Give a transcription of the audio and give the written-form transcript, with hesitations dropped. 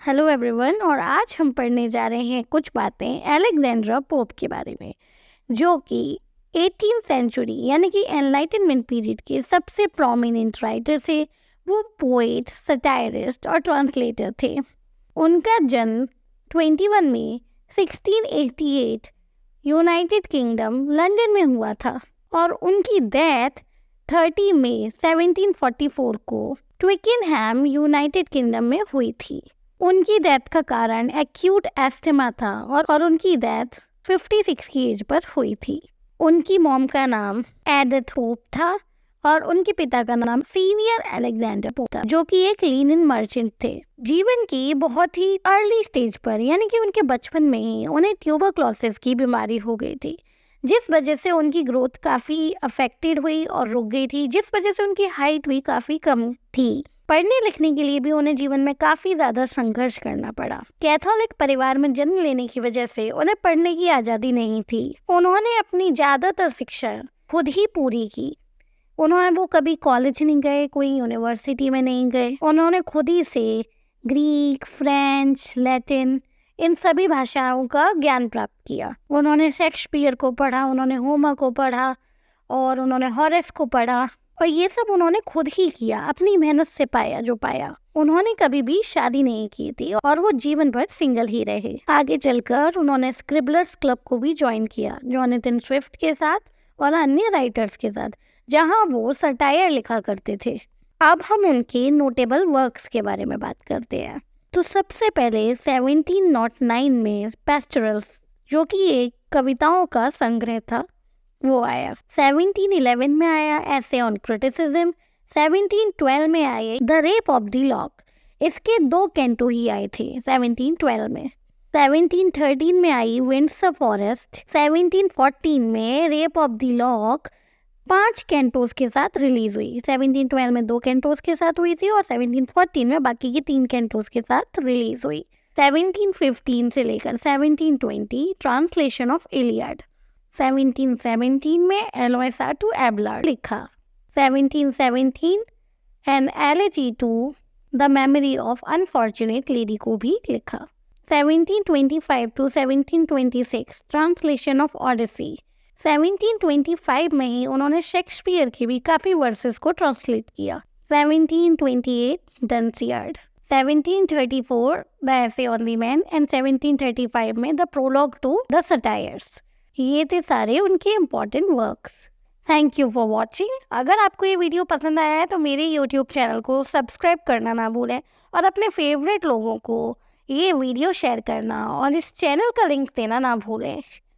Hello everyone, और आज हम पढ़ने जा रहे हैं कुछ बातें अलेक्जेंड्रा पोप के बारे में, जो कि 18th सेंचुरी यानी कि एनलाइटनमेंट पीरियड के सबसे प्रोमिनेंट राइटर थे। वो पोएट, सटायरिस्ट और ट्रांसलेटर थे। उनका जन्म 21 मई 1688 यूनाइटेड किंगडम लंदन में हुआ था और उनकी डेथ 30 मई 1744 को ट्विकेनहैम यूनाइटेड किंगडम में हुई थी। उनकी डेथ का कारण एक्यूट एस्थमा था और उनकी डेथ 56 की एज पर हुई थी। उनकी मॉम का नाम एडिथ पोप था और उनके पिता का नाम सीनियर अलेक्जेंडर पोप था, जो कि एक लिनन मर्चेंट थे। जीवन की बहुत ही अर्ली स्टेज पर यानी कि उनके बचपन में ही उन्हें ट्यूबरक्लोसिस की बीमारी हो गई थी, जिस वजह से उनकी ग्रोथ काफ़ी अफेक्टेड हुई और रुक गई थी, जिस वजह से उनकी हाइट भी काफ़ी कम थी। पढ़ने लिखने के लिए भी उन्हें जीवन में काफ़ी ज़्यादा संघर्ष करना पड़ा। कैथोलिक परिवार में जन्म लेने की वजह से उन्हें पढ़ने की आज़ादी नहीं थी। उन्होंने अपनी ज़्यादातर शिक्षा खुद ही पूरी की। वो कभी कॉलेज नहीं गए, कोई यूनिवर्सिटी में नहीं गए। उन्होंने खुद ही से ग्रीक, फ्रेंच, लैटिन इन सभी भाषाओं का ज्ञान प्राप्त किया। उन्होंने शेक्सपियर को पढ़ा, उन्होंने होमर को पढ़ा और उन्होंने हॉरेस को पढ़ा, और ये सब उन्होंने खुद ही किया, अपनी मेहनत से पाया जो पाया। उन्होंने कभी भी शादी नहीं की थी और वो जीवन भर सिंगल ही रहे। आगे चलकर उन्होंने स्क्रिबलर्स क्लब को भी ज्वाइन किया जोनाथन स्विफ्ट के साथ और अन्य राइटर्स के साथ, जहां वो सटायर लिखा करते थे। अब हम उनके नोटेबल वर्क्स के बारे में बात करते हैं। तो सबसे पहले 1709 में पेस्टोरल्स, जो कि एक कविताओं का संग्रह था, वो आया। 1711 में आया ऐसे ऑन क्रिटिसिज्म। 1712 में आए the rape of the lock, इसके 2 कैंटो ही आए थे 1712 में। 1713 में आई विंड्स ऑफ फॉरेस्ट। 1714 में rape of the lock 5 Cantos के साथ रिलीज हुई। 1712 में 2 कैंटोस के साथ हुई थी और 1714 में बाकी की 3 कैंटोस के साथ रिलीज हुई। 1715 से लेकर 1720 ट्रांसलेशन ऑफ इलियड। 1717 में एलोइसा टू एबलर्ड लिखा। 1717 an elegy to the memory of unfortunate lady को भी लिखा। 1725 टू 1726 ट्रांसलेशन ऑफ ऑडिसी। 1725 में ही उन्होंने शेक्सपियर के भी काफ़ी वर्सेस को ट्रांसलेट किया। 1728 Dunciad. 1734 the essay on the man and 1735 में the prologue to the satires. ये थे सारे उनके important works. Thank you for watching. अगर आपको ये वीडियो पसंद आया है तो मेरे यूट्यूब चैनल को सब्सक्राइब करना ना भूलें और अपने फेवरेट लोगों को ये वीडियो शेयर करना और इस चैनल का लिंक देना ना भूलें।